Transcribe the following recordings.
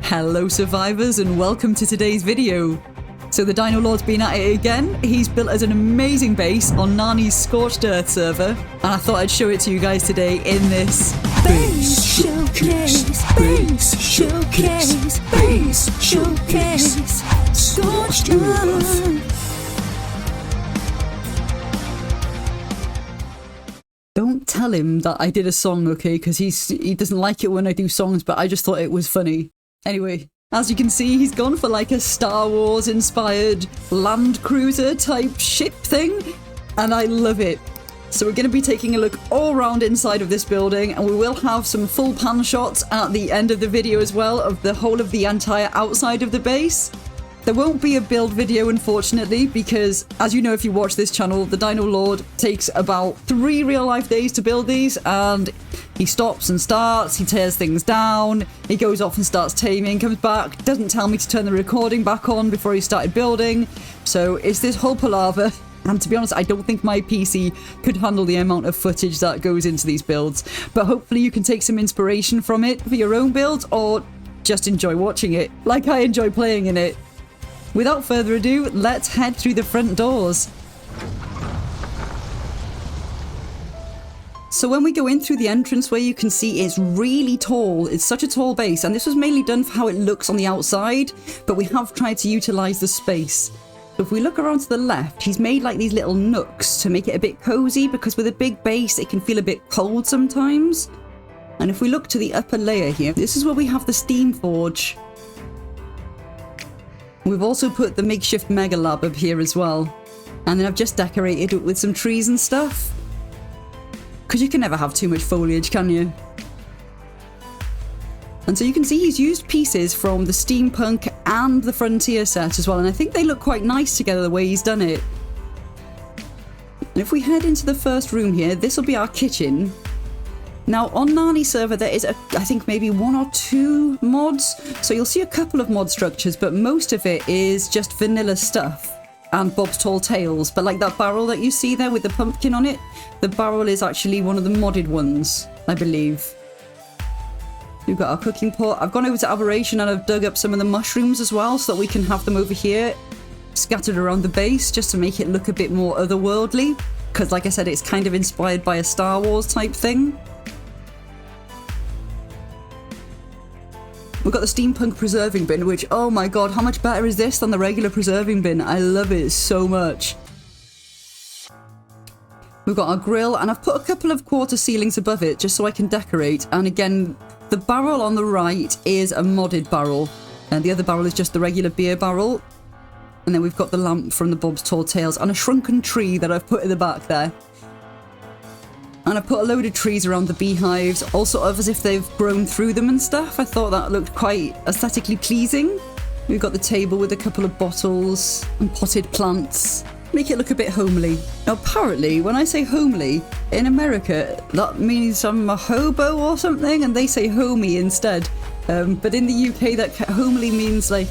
Hello survivors and welcome to today's video. So the Dino Lord's been at it again. He's built us an amazing base on Narnie's Scorched Earth server, and I thought I'd show it to you guys today in this Base Showcase, Base Showcase, Base Showcase, Scorched Earth. Don't tell him that I did a song, okay? Because he doesn't like it when I do songs, but I just thought it was funny. Anyway, as you can see, he's gone for like a Star Wars inspired Land Cruiser type ship thing, and I love it. So we're going to be taking a look all around inside of this building, and we will have some full pan shots at the end of the video as well of the whole of the entire outside of the base. There won't be a build video, unfortunately, because, as you know if you watch this channel, the Dino Lord takes about 3 real-life days to build these, and he stops and starts, he tears things down, he goes off and starts taming, comes back, doesn't tell me to turn the recording back on before he started building, so it's this whole palaver. And to be honest, I don't think my PC could handle the amount of footage that goes into these builds, but hopefully you can take some inspiration from it for your own builds, or just enjoy watching it, like I enjoy playing in it. Without further ado, let's head through the front doors. So when we go in through the entranceway, you can see it's really tall. It's such a tall base, and this was mainly done for how it looks on the outside, but we have tried to utilize the space. So if we look around to the left, he's made like these little nooks to make it a bit cozy, because with a big base, it can feel a bit cold sometimes. And if we look to the upper layer here, this is where we have the steam forge. We've also put the makeshift mega lab up here as well. And then I've just decorated it with some trees and stuff. Because you can never have too much foliage, can you? And so you can see he's used pieces from the Steampunk and the Frontier set as well. And I think they look quite nice together the way he's done it. And if we head into the first room here, this will be our kitchen. Now, on Narnie's server, there is, I think, maybe 1 or 2 mods. So you'll see a couple of mod structures, but most of it is just vanilla stuff and Bob's Tall Tales. But like that barrel that you see there with the pumpkin on it, the barrel is actually one of the modded ones, I believe. We've got our cooking pot. I've gone over to Aberration and I've dug up some of the mushrooms as well so that we can have them over here scattered around the base just to make it look a bit more otherworldly. Because like I said, it's kind of inspired by a Star Wars type thing. We've got the Steampunk preserving bin, which, oh my god, how much better is this than the regular preserving bin? I love it so much. We've got our grill, and I've put a couple of quarter ceilings above it just so I can decorate. And again, the barrel on the right is a modded barrel, and the other barrel is just the regular beer barrel. And then we've got the lamp from the Bob's Tall Tales and a shrunken tree that I've put in the back there. And I put a load of trees around the beehives, all sort of as if they've grown through them and stuff. I thought that looked quite aesthetically pleasing. We've got the table with a couple of bottles and potted plants. Make it look a bit homely. Now apparently, when I say homely, in America, that means I'm a hobo or something, and they say homey instead. But in the UK, that homely means like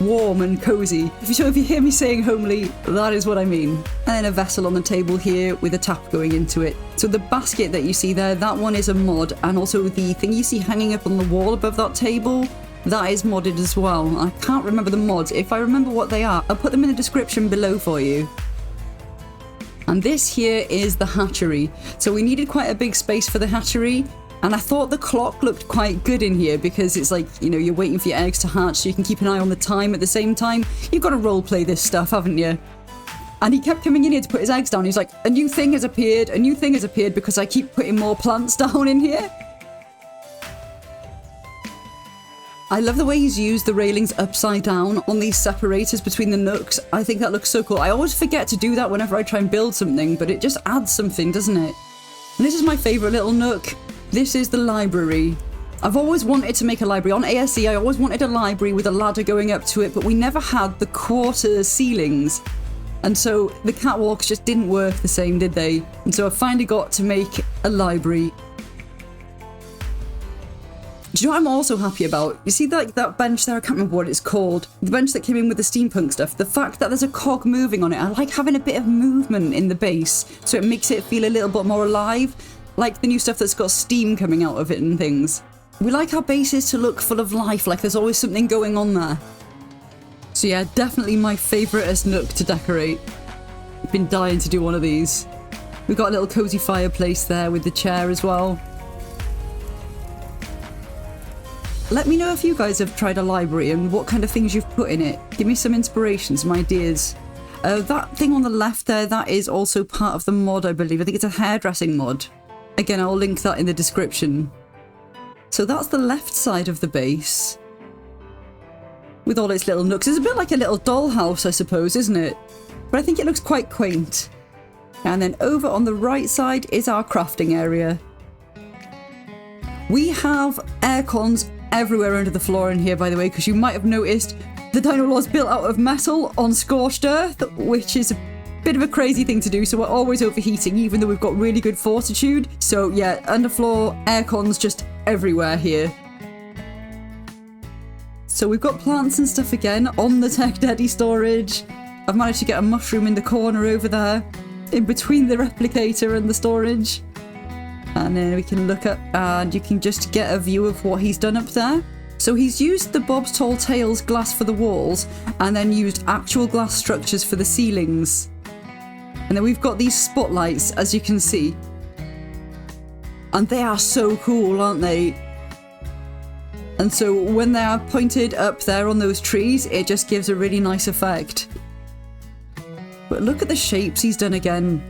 warm and cozy. So if you hear me saying homely, that is what I mean. And then a vessel on the table here with a tap going into it. So the basket that you see there, that one is a mod, and also the thing you see hanging up on the wall above that table, that is modded as well. I can't remember the mods. If I remember what they are, I'll put them in the description below for you. And this here is the hatchery. So we needed quite a big space for the hatchery. And I thought the clock looked quite good in here because it's like, you know, you're waiting for your eggs to hatch so you can keep an eye on the time at the same time. You've got to roleplay this stuff, haven't you? And he kept coming in here to put his eggs down. He's like, a new thing has appeared, a new thing has appeared because I keep putting more plants down in here. I love the way he's used the railings upside down on these separators between the nooks. I think that looks so cool. I always forget to do that whenever I try and build something, but it just adds something, doesn't it? And this is my favourite little nook. This is the library. I've always wanted to make a library. On ASA, I always wanted a library with a ladder going up to it, but we never had the quarter ceilings. And so the catwalks just didn't work the same, did they? And so I finally got to make a library. Do you know what I'm also happy about? You see that bench there? I can't remember what it's called. The bench that came in with the steampunk stuff. The fact that there's a cog moving on it. I like having a bit of movement in the base, so it makes it feel a little bit more alive. Like the new stuff that's got steam coming out of it and things. We like our bases to look full of life, like there's always something going on there. So yeah, definitely my favouriteest nook to decorate. I've been dying to do one of these. We've got a little cozy fireplace there with the chair as well. Let me know if you guys have tried a library and what kind of things you've put in it. Give me some inspiration, some ideas. That thing on the left there, that is also part of the mod, I believe. I think it's a hairdressing mod. Again, I'll link that in the description. So that's the left side of the base. With all its little nooks. It's a bit like a little dollhouse, I suppose, isn't it? But I think it looks quite quaint. And then over on the right side is our crafting area. We have air cons everywhere under the floor in here, by the way, because you might have noticed the Dino Lord's built out of metal on scorched earth, which is a bit of a crazy thing to do, so we're always overheating, even though we've got really good fortitude. So yeah, underfloor air cons just everywhere here. So we've got plants and stuff again on the Tech Daddy storage. I've managed to get a mushroom in the corner over there, in between the replicator and the storage. And then we can look up and you can just get a view of what he's done up there. So he's used the Bob's Tall Tales glass for the walls and then used actual glass structures for the ceilings. And then we've got these spotlights, as you can see. And they are so cool, aren't they? And so when they are pointed up there on those trees, it just gives a really nice effect. But look at the shapes he's done again.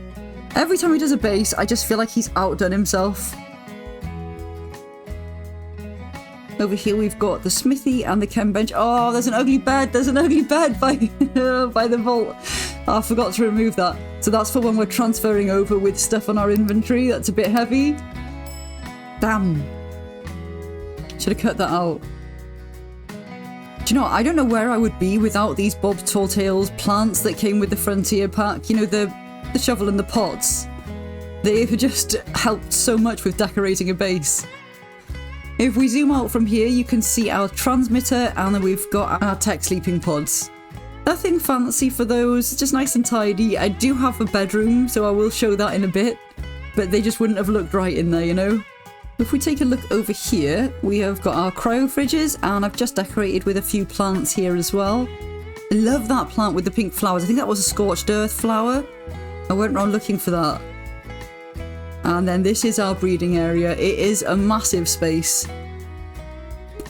Every time he does a base, I just feel like he's outdone himself. Over here we've got the smithy and the chem bench. Oh, there's an ugly bed. There's an ugly bed by, by the vault. Oh, I forgot to remove that. So that's for when we're transferring over with stuff on our inventory. That's a bit heavy. Damn. Should have cut that out. Do you know what? I don't know where I would be without these Bob's Tall Tales plants that came with the Frontier pack. You know, the shovel and the pots. They've just helped so much with decorating a base. If we zoom out from here, you can see our transmitter and then we've got our tech sleeping pods. Nothing fancy for those, just nice and tidy. I do have a bedroom, so I will show that in a bit, but they just wouldn't have looked right in there, you know? If we take a look over here, we have got our cryo fridges and I've just decorated with a few plants here as well. I love that plant with the pink flowers. I think that was a scorched earth flower. I went around looking for that. And then this is our breeding area. It is a massive space.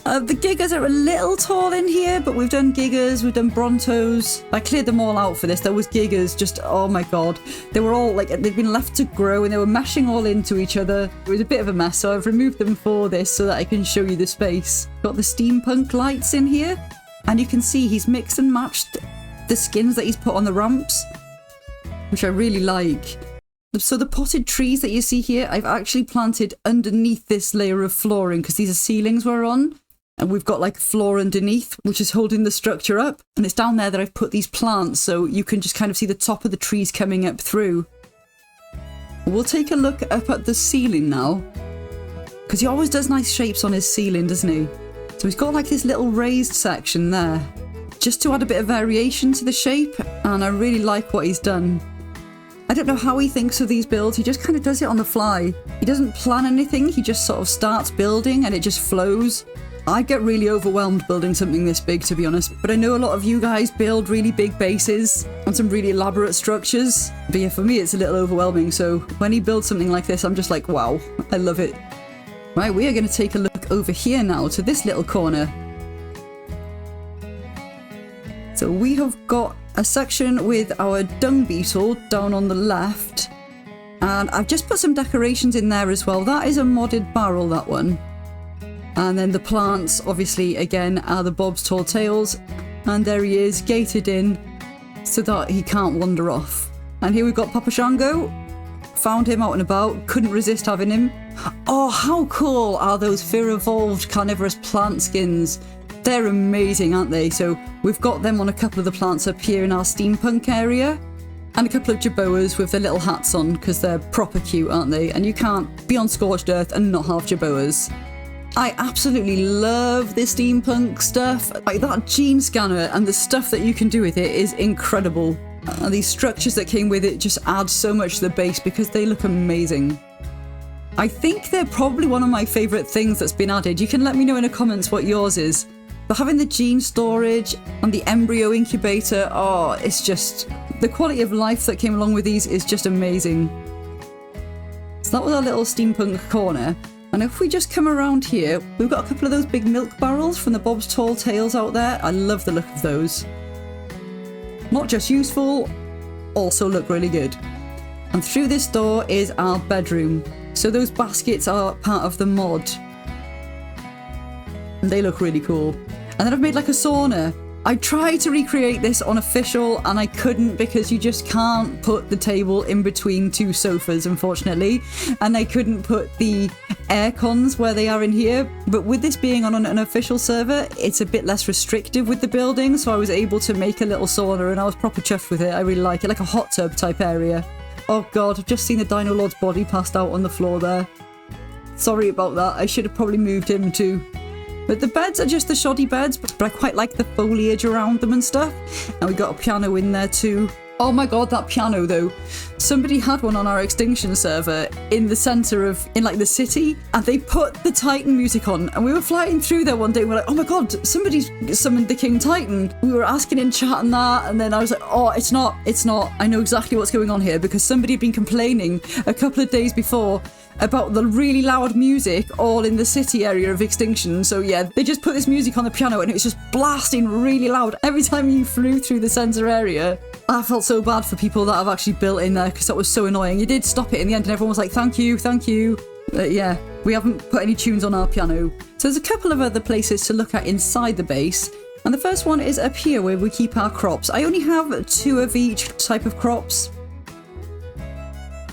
The gigas are a little tall in here, but we've done gigas, we've done brontos. I cleared them all out for this. There was gigas, just, oh my god. They were all, like, they'd been left to grow and they were meshing all into each other. It was a bit of a mess, so I've removed them for this so that I can show you the space. Got the steampunk lights in here. And you can see he's mixed and matched the skins that he's put on the ramps, which I really like. So the potted trees that you see here, I've actually planted underneath this layer of flooring because these are ceilings we're on. And we've got like floor underneath, which is holding the structure up. And it's down there that I've put these plants so you can just kind of see the top of the trees coming up through. We'll take a look up at the ceiling now, because he always does nice shapes on his ceiling, doesn't he? So he's got like this little raised section there, just to add a bit of variation to the shape. And I really like what he's done. I don't know how he thinks of these builds. He just kind of does it on the fly. He doesn't plan anything. He just sort of starts building and it just flows. I get really overwhelmed building something this big, to be honest. But I know a lot of you guys build really big bases and some really elaborate structures. But yeah, for me, it's a little overwhelming. So when he builds something like this, I'm just like, wow, I love it. Right, we are going to take a look over here now to this little corner. So we have got a section with our dung beetle down on the left. And I've just put some decorations in there as well. That is a modded barrel, that one. And then the plants, obviously, again, are the Bob's Tall Tales. And there he is, gated in, so that he can't wander off. And here we've got Papa Shango. Found him out and about, couldn't resist having him. Oh, how cool are those Fear Evolved carnivorous plant skins? They're amazing, aren't they? So we've got them on a couple of the plants up here in our steampunk area. And a couple of Jerboas with their little hats on, because they're proper cute, aren't they? And you can't be on Scorched Earth and not have Jerboas. I absolutely love this steampunk stuff. Like that gene scanner and the stuff that you can do with it is incredible. And these structures that came with it just add so much to the base because they look amazing. I think they're probably one of my favourite things that's been added. You can let me know in the comments what yours is. But having the gene storage and the embryo incubator, oh, it's just... the quality of life that came along with these is just amazing. So that was our little steampunk corner. And if we just come around here, we've got a couple of those big milk barrels from the Bob's Tall Tales out there. I love the look of those. Not just useful, also look really good. And through this door is our bedroom. So those baskets are part of the mod. And they look really cool. And then I've made like a sauna. I tried to recreate this on official and I couldn't because you just can't put the table in between two sofas, unfortunately. And I couldn't put the air cons where they are in here. But with this being on an official server, it's a bit less restrictive with the building. So I was able to make a little sauna and I was proper chuffed with it. I really like it, like a hot tub type area. Oh God, I've just seen the Dino Lord's body passed out on the floor there. Sorry about that, I should have probably moved him too. But the beds are just the shoddy beds, but I quite like the foliage around them and stuff. And we got a piano in there too. Oh my God, that piano though. Somebody had one on our Extinction server in the center of, in like the city, and they put the Titan music on. And we were flying through there one day and we're like, oh my God, somebody's summoned the King Titan. We were asking in chat and that, and then I was like, oh, it's not. I know exactly what's going on here because somebody had been complaining a couple of days before about the really loud music all in the city area of Extinction. So yeah, they just put this music on the piano and it was just blasting really loud every time you flew through the center area. I felt so bad for people that have actually built in there because that was so annoying. You did stop it in the end and everyone was like, thank you. Yeah, we haven't put any tunes on our piano. So there's a couple of other places to look at inside the base. And the first one is up here where we keep our crops. I only have 2 of each type of crops.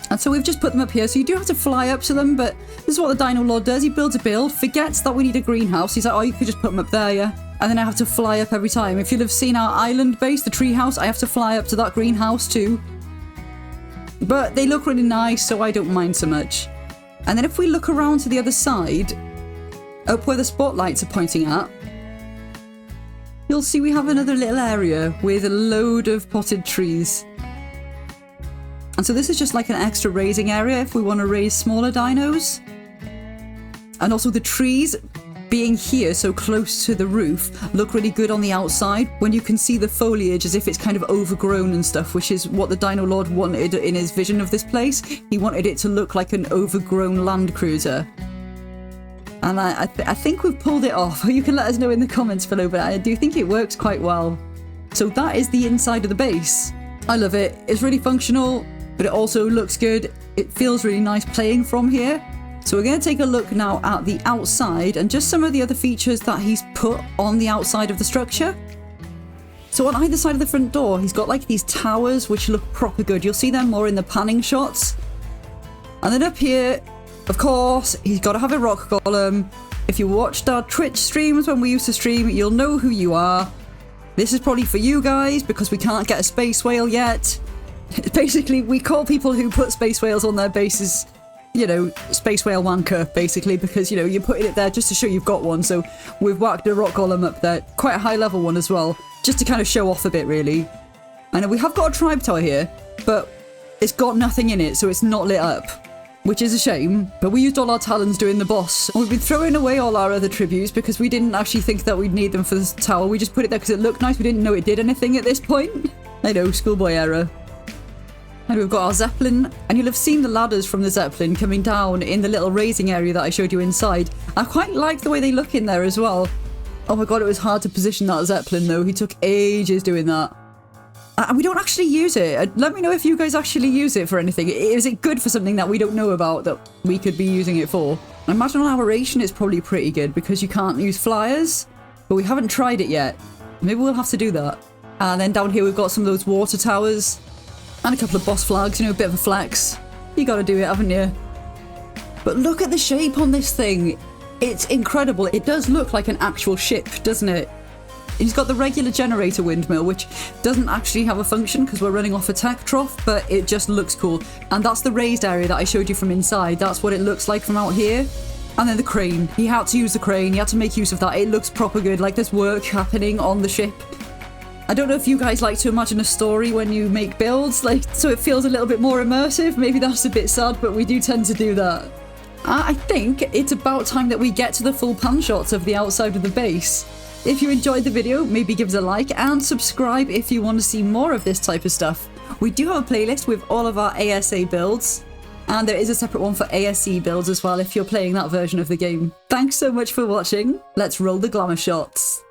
And so we've just put them up here. So you do have to fly up to them, but this is what the Dino Lord does. He builds a build, forgets that we need a greenhouse. He's like, oh, you could just put them up there, yeah? And then I have to fly up every time. If you'll have seen our island base, the tree house, I have to fly up to that greenhouse too. But they look really nice, so I don't mind so much. And then if we look around to the other side, up where the spotlights are pointing at, you'll see we have another little area with a load of potted trees. And so this is just like an extra raising area if we want to raise smaller dinos. And also the trees being here so close to the roof look really good on the outside when you can see the foliage as if it's kind of overgrown and stuff, which is what the Dino Lord wanted in his vision of this place. He wanted it to look like an overgrown land cruiser. And I think we've pulled it off. You can let us know in the comments below, but I do think it works quite well. So that is the inside of the base. I love it. It's really functional, but it also looks good. It feels really nice playing from here. So we're going to take a look now at the outside and just some of the other features that he's put on the outside of the structure. So on either side of the front door, he's got like these towers which look proper good. You'll see them more in the panning shots. And then up here, of course, he's got to have a rock golem. If you watched our Twitch streams when we used to stream, you'll know who you are. This is probably for you guys because we can't get a space whale yet. Basically, we call people who put space whales on their bases, you know, space whale wanker, basically, because, you know, you're putting it there just to show you've got one. So we've whacked a rock golem up there, quite a high level one as well, just to kind of show off a bit, really. And we have got a tribe tower here, but it's got nothing in it, so it's not lit up, which is a shame. But we used all our talons doing the boss. We've been throwing away all our other tributes because we didn't actually think that we'd need them for this tower. We just put it there because it looked nice. We didn't know it did anything at this point. I know, schoolboy error. And we've got our Zeppelin, and you'll have seen the ladders from the Zeppelin coming down in the little raising area that I showed you inside. I quite like the way they look in there as well. Oh my God, it was hard to position that Zeppelin though. He took ages doing that. And we don't actually use it. Let me know if you guys actually use it for anything. Is it good for something that we don't know about that we could be using it for? I imagine on aberration it's probably pretty good because you can't use flyers, but we haven't tried it yet. Maybe we'll have to do that. And then down here we've got some of those water towers. And a couple of boss flags, you know, a bit of a flex. You gotta do it, haven't you? But look at the shape on this thing. It's incredible. It does look like an actual ship, doesn't it? He's got the regular generator windmill, which doesn't actually have a function because we're running off a tech trough, but it just looks cool. And that's the raised area that I showed you from inside. That's what it looks like from out here. And then the crane. He had to use the crane. He had to make use of that. It looks proper good, like there's work happening on the ship. I don't know if you guys like to imagine a story when you make builds, like, so it feels a little bit more immersive. Maybe that's a bit sad, but we do tend to do that. I think it's about time that we get to the full pan shots of the outside of the base. If you enjoyed the video, maybe give us a like and subscribe if you want to see more of this type of stuff. We do have a playlist with all of our ASA builds, and there is a separate one for ASE builds as well if you're playing that version of the game. Thanks so much for watching. Let's roll the glamour shots.